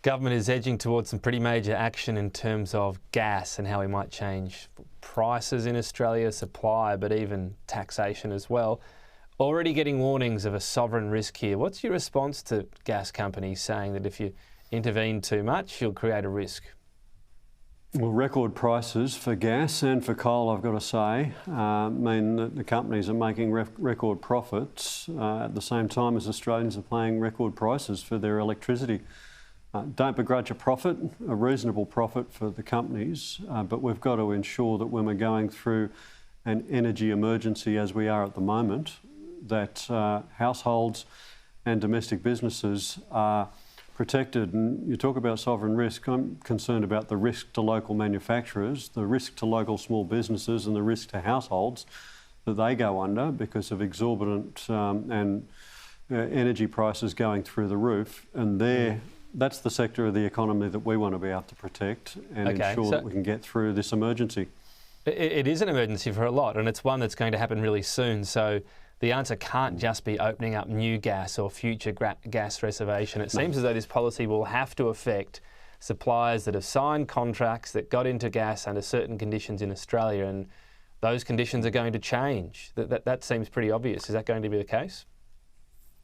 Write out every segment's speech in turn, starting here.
Government is edging towards some pretty major action in terms of gas and how we might change prices in Australia, supply, but even taxation as well. Already getting warnings of a sovereign risk here. What's your response to gas companies saying that if you intervene too much, you'll create a risk? Well, record prices for gas and for coal, I've got to say, mean that the companies are making record profits at the same time as Australians are paying record prices for their electricity. Don't begrudge a profit, a reasonable profit for the companies, but we've got to ensure that when we're going through an energy emergency as we are at the moment, that households and domestic businesses are protected. And you talk about sovereign risk, I'm concerned about the risk to local manufacturers, the risk to local small businesses and the risk to households that they go under because of exorbitant energy prices going through the roof. And that's the sector of the economy that we want to be able to protect and ensure that we can get through this emergency. It is an emergency for a lot, and it's one that's going to happen really soon. So the answer can't just be opening up new gas or future gas reservation. It seems as though this policy will have to affect suppliers that have signed contracts that got into gas under certain conditions in Australia, and those conditions are going to change. That seems pretty obvious. Is that going to be the case?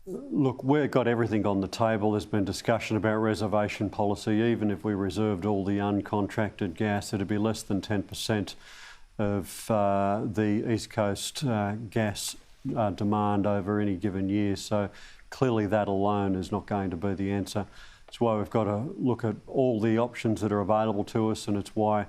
Look, we've got everything on the table. There's been discussion about reservation policy. Even if we reserved all the uncontracted gas, it'd be less than 10% of the East Coast gas demand over any given year. So clearly that alone is not going to be the answer. It's why we've got to look at all the options that are available to us, and it's why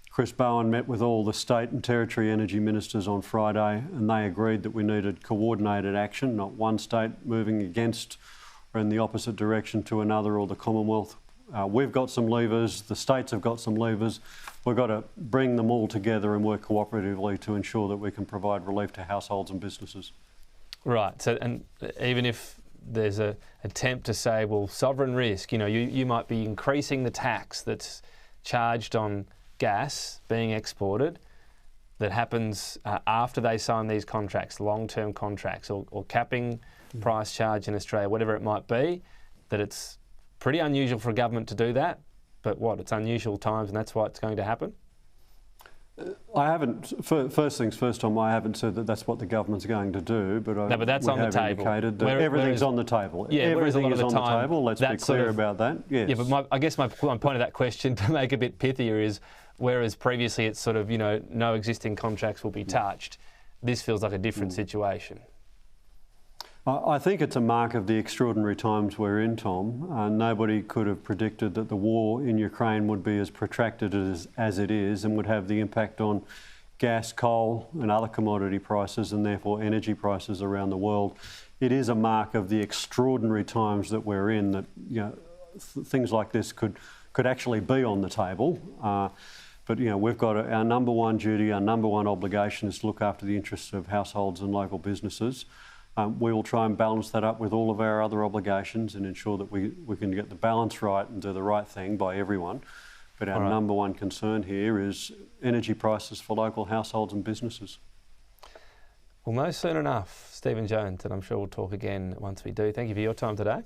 Chris Bowen met with all the state and territory energy ministers on Friday, and they agreed that we needed coordinated action, not one state moving against or in the opposite direction to another or the Commonwealth. We've got some levers, the states have got some levers. We've got to bring them all together and work cooperatively to ensure that we can provide relief to households and businesses. Right, so and even if there's an attempt to say, well, sovereign risk, you might be increasing the tax that's charged on gas being exported that happens after they sign these contracts, long-term contracts, or capping price charge in Australia, whatever it might be, that it's pretty unusual for a government to do that, but it's unusual times and that's why it's going to happen? I haven't, first things first, Tom, I haven't said that that's what the government's going to do, but no, but that's on the table. Everything's on the table. Yeah, everything is on the table, let's be clear about that. Yes. Yeah, but I guess my point of that question, to make it a bit pithier, is whereas previously it's sort of, no existing contracts will be touched, this feels like a different situation. I think it's a mark of the extraordinary times we're in, Tom. Nobody could have predicted that the war in Ukraine would be as protracted as it is and would have the impact on gas, coal and other commodity prices and therefore energy prices around the world. It is a mark of the extraordinary times that we're in that things like this could actually be on the table. But we've got our number one duty, our number one obligation is to look after the interests of households and local businesses. We will try and balance that up with all of our other obligations and ensure that we can get the balance right and do the right thing by everyone. But our number one concern here is energy prices for local households and businesses. Well, no soon enough, Stephen Jones, and I'm sure we'll talk again once we do. Thank you for your time today.